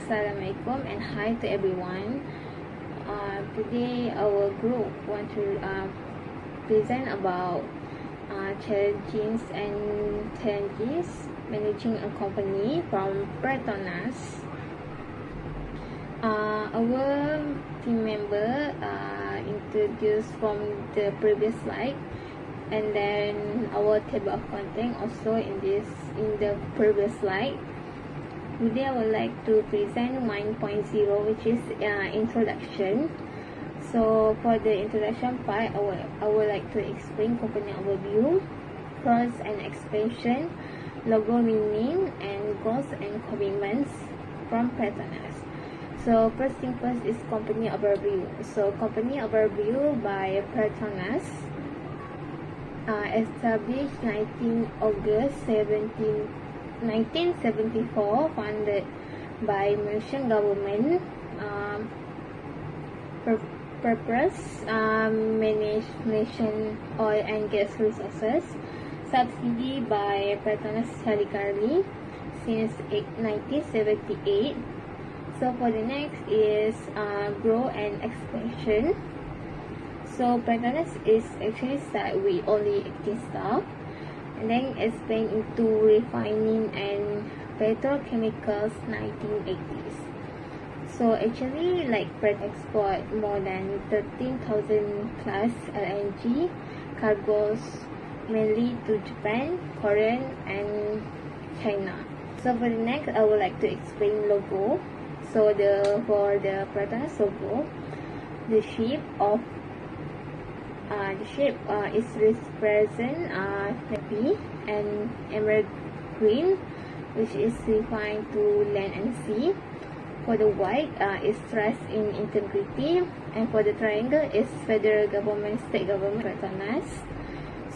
Assalamualaikum and hi to everyone. Today our group want to present about challenges managing a company from Petronas. Our team member introduced from the previous slide, and then our table of content also in the previous slide. Today I would like to present 1.0, which is introduction. So for the introduction part, I would like to explain company overview, growth and expansion, logo meaning, and goals and commitments from Petronas. So first thing first is company overview. So company overview by Petronas, established 19 August 1974, funded by Malaysian government. Purpose, manage Malaysian oil and gas resources. Subsidy by Petronas Salikari since 1978. So for the next is grow and expansion. So Petronas is actually start with only 18 staff, and then expand into refining and petrochemicals 1980s. So actually like Pet export more than 13,000 plus LNG cargoes, mainly to Japan, Korea and China. So for the next, I would like to explain logo. So for the Petronas logo, the shape is represent happy and emerald green, which is refined to land and sea. For the white is trust in integrity, and for the triangle is federal government, state government, Petronas.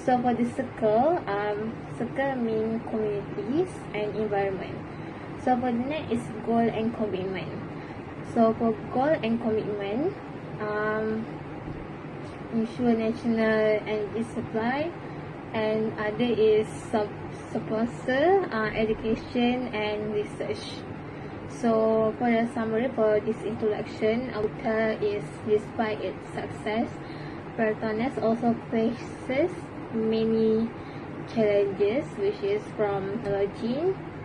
So for the circle mean communities and environment. So for the next is goal and commitment. So for goal and commitment, ensure national energy supply, and other is sponsor education and research. So for the summary for this introduction, MOKHTAR is, despite its success, Petronas also faces many challenges, which is from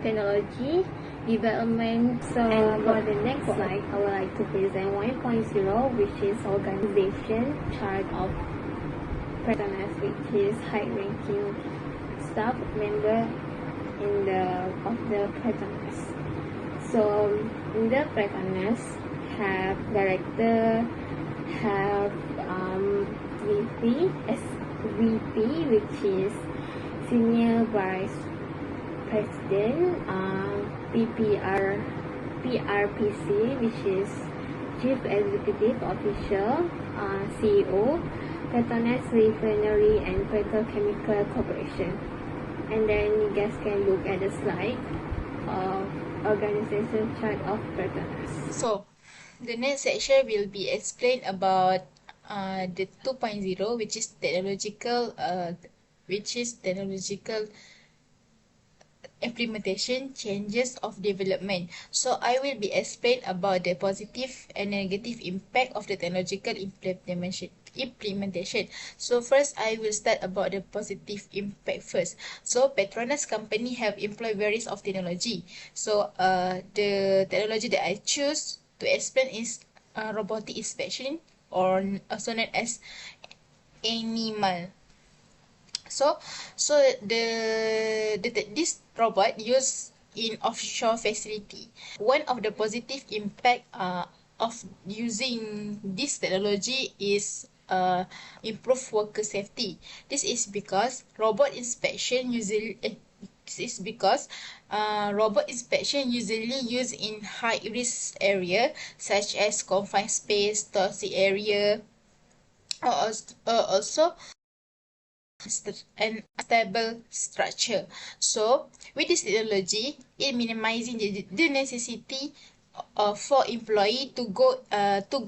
technology development. So for the next slide, I would like to present 1.0, which is organization chart of Petronas, which is high-ranking staff member of the Petronas. So in the Petronas have director, have SVP, which is senior vice president, PRPC, which is Chief Executive Officer, CEO, Petronas Refinery and Petrochemical Corporation. And then you guys can look at the slide of organization chart of Petronas. So the next section will be explained about the 2.0, which is technological implementation, changes of development. So I will be explain about the positive and negative impact of the technological implementation. So first I will start about the positive impact first. So Petronas company have employed various of technology. So the technology that I choose to explain is robotic inspection, or also known as animal. So this robot used in offshore facility. One of the positive impact of using this technology is improve worker safety. This is because robot inspection usually used in high risk area such as confined space, toxic area, or also an unstable structure. So with this technology, it minimizing the necessity for employee to go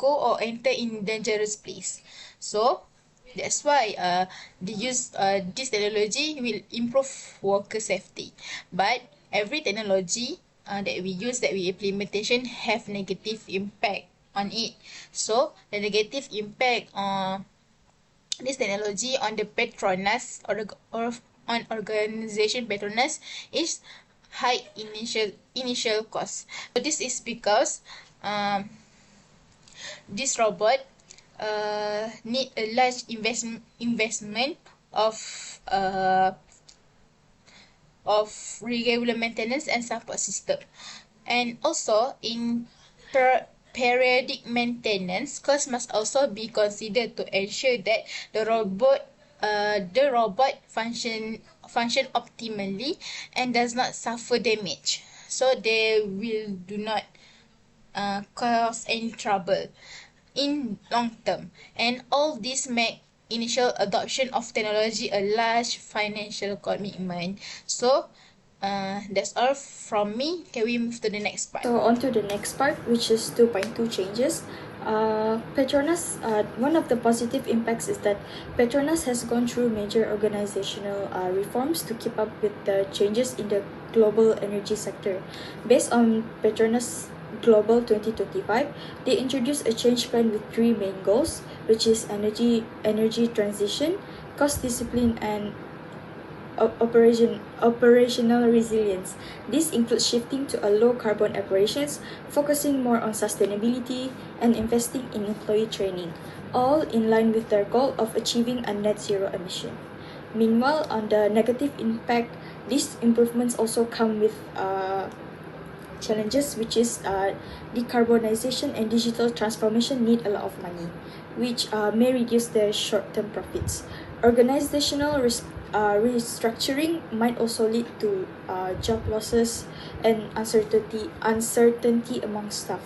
or enter in dangerous place. So that's why this technology will improve worker safety. But every technology that we use, that we implementation have negative impact on it. So the negative impact on this technology on the Petronas or on organization Petronas is high initial cost. So this is because this robot need a large investment of uh, of regular maintenance and support system. And also in periodic maintenance, costs must also be considered to ensure that the robot function optimally and does not suffer damage. So they will do not cause any trouble in long term. And all this make initial adoption of technology a large financial commitment. So that's all from me. Can we move to the next part? So on to the next part, which is 2.2 changes. Petronas, one of the positive impacts is that Petronas has gone through major organizational reforms to keep up with the changes in the global energy sector. Based on Petronas Global 2025, they introduced a change plan with three main goals, which is energy transition, cost discipline, and operational resilience. This includes shifting to a low carbon operations, focusing more on sustainability, and investing in employee training, all in line with their goal of achieving a net zero emission. Meanwhile, on the negative impact, these improvements also come with challenges, which is decarbonization and digital transformation need a lot of money, which may reduce their short-term profits. Organizational restructuring might also lead to job losses and uncertainty among staff.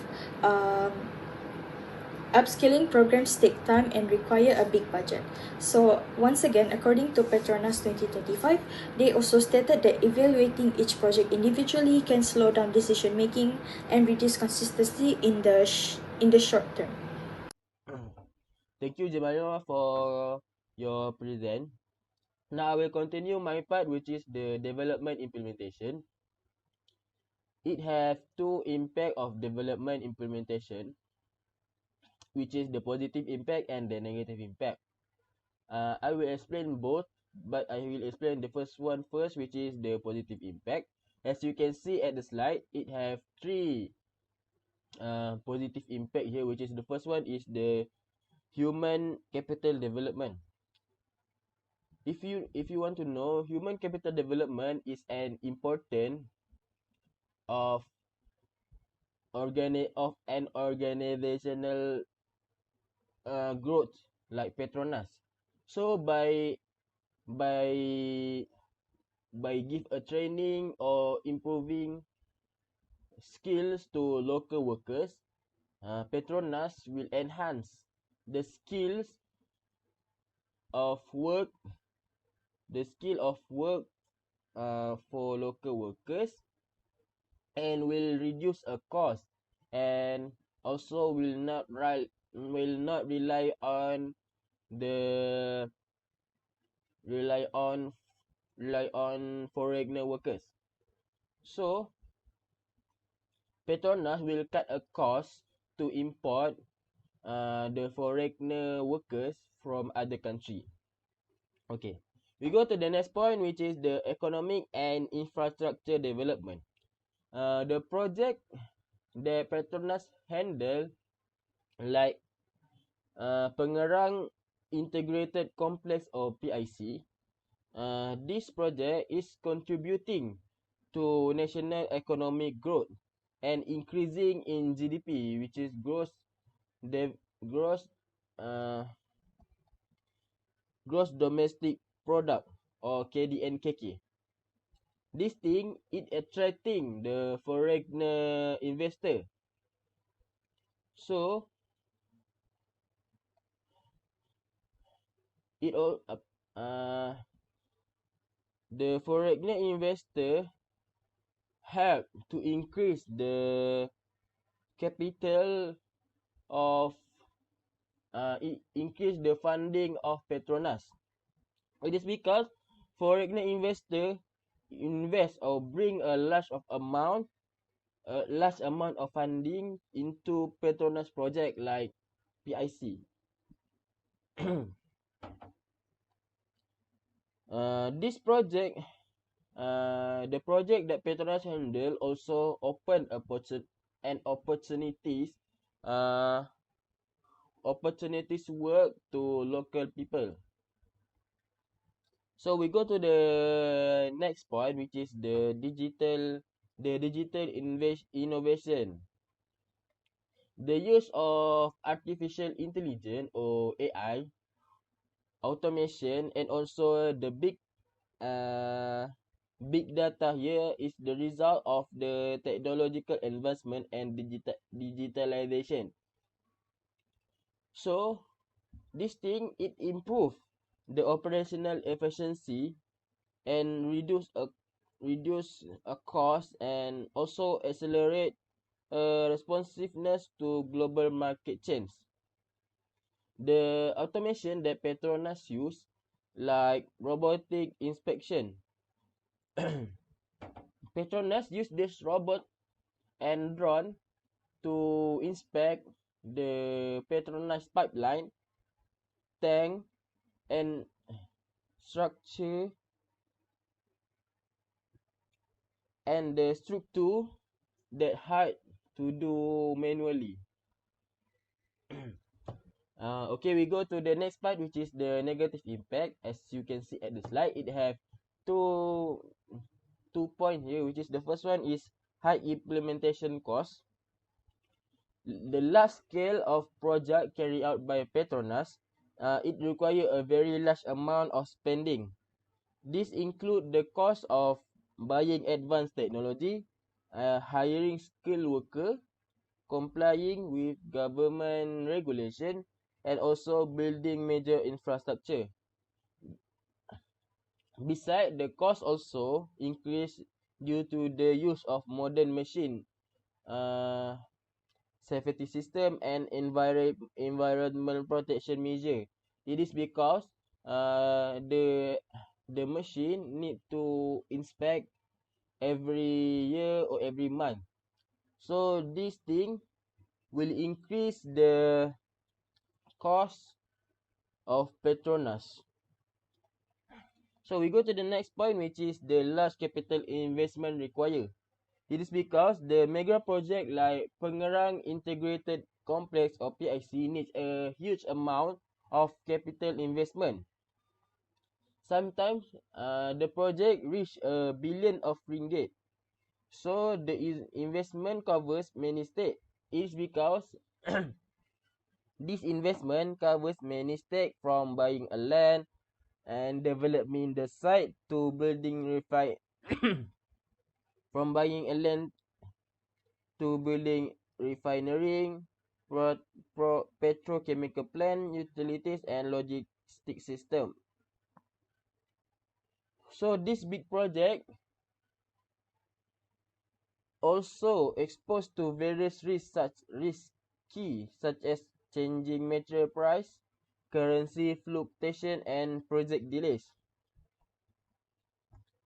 Upskilling programs take time and require a big budget. So once again, according to Petronas 2025, they also stated that evaluating each project individually can slow down decision making and reduce consistency in the short term. Thank you, Jemima, for your present. Now I will continue my part, which is the development implementation. It has two impact of development implementation, which is the positive impact and the negative impact. I will explain both, but I will explain the first one first, which is the positive impact. As you can see at the slide, it have three positive impact here, which is the first one is the human capital development. If you want to know, human capital development is an important of an organizational growth like Petronas. So by give a training or improving skills to local workers, Petronas will enhance the skills of work the skill of work for local workers, and will reduce a cost, and also will not the rely on foreigner workers. So Petronas will cut a cost to import the foreigner workers from other country. Okay, we go to the next point, which is the economic and infrastructure development. The project that Petronas handle, like Pengerang Integrated Complex or PIC, this project is contributing to national economic growth and increasing in GDP, which is gross uh, gross domestic product or KDNKK. This thing it attracting the foreigner investor. So it all the foreigner investor help to increase the capital of increase the funding of Petronas. It is because foreigner investor invest or bring a large of amount a large amount of funding into Petronas project like PIC. This project, the project that Petronas handle also open uh, opportunities work to local people. So we go to the next point, which is the digital innovation. The use of artificial intelligence or AI, automation, and also the big data here is the result of the technological advancement and digitalization. So this thing it improve the operational efficiency and reduce a cost and also accelerate responsiveness to global market change. The automation that Petronas use, like robotic inspection, Petronas use this robot and drone to inspect the Petronas pipeline, tank, and structure and the structure that hard to do manually. Okay, we go to the next part, which is the negative impact. As you can see at the slide, it have two points here, which is the first one is high implementation cost. The large scale of project carried out by Petronas, it require a very large amount of spending. This include the cost of buying advanced technology, hiring skilled worker, complying with government regulation, and also building major infrastructure. Besides, the cost also increase due to the use of modern machine, uh, safety system, and environmental protection measure. It is because the machine need to inspect every year or every month. So this thing will increase the cost of Petronas. So we go to the next point, which is the large capital investment required. It is because the mega project like Pengerang Integrated Complex or PIC needs a huge amount of capital investment. Sometimes the project reach a billion of ringgit. So the investment covers many states. It is because this investment covers many steps from buying a land and developing the site to building from buying a land to building refinery, petrochemical plant, utilities, and logistic system. So this big project also exposed to various risky such as changing material price, currency fluctuation, and project delays.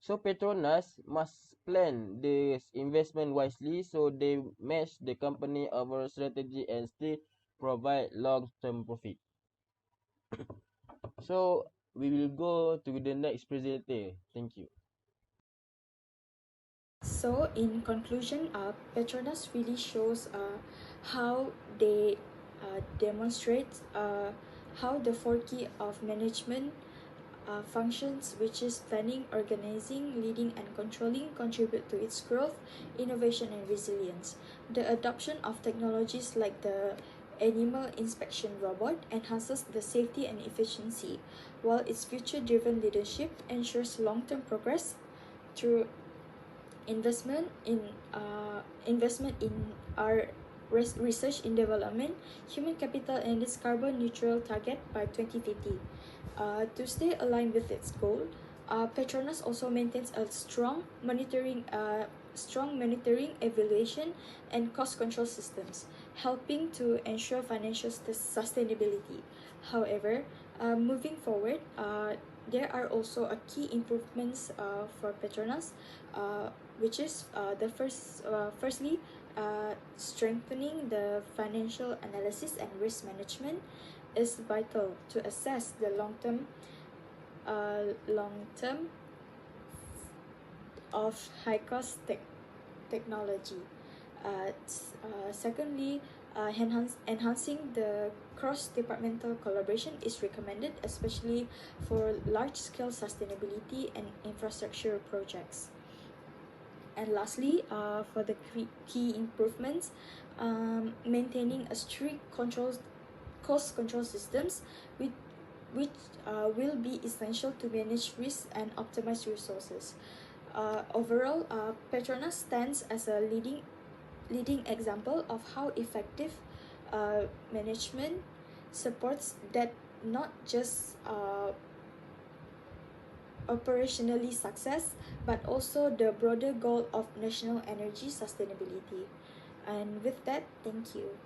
So Petronas must plan this investment wisely so they match the company overall strategy and still provide long-term profit. So we will go to the next presenter. Thank you. So, in conclusion, Petronas really shows how they demonstrate how the 4 key of management functions, which is planning, organizing, leading, and controlling, contribute to its growth, innovation, and resilience. The adoption of technologies like the animal inspection robot enhances the safety and efficiency, while its future-driven leadership ensures long-term progress through investment in our research in development, human capital, and its carbon neutral target by 2050. To stay aligned with its goal, Petronas also maintains a strong monitoring, evaluation, and cost control systems, helping to ensure financial sustainability. However, moving forward, there are also a key improvements for Petronas, which is firstly, strengthening the financial analysis and risk management is vital to assess the long term of high cost technology. Secondly, enhancing the cross-departmental collaboration is recommended, especially for large-scale sustainability and infrastructure projects. And lastly, for the key improvements, maintaining a strict cost control systems which will be essential to manage risk and optimize resources. Overall, Petronas stands as a leading example of how effective management supports that not just operationally success, but also the broader goal of national energy sustainability. And with that, thank you.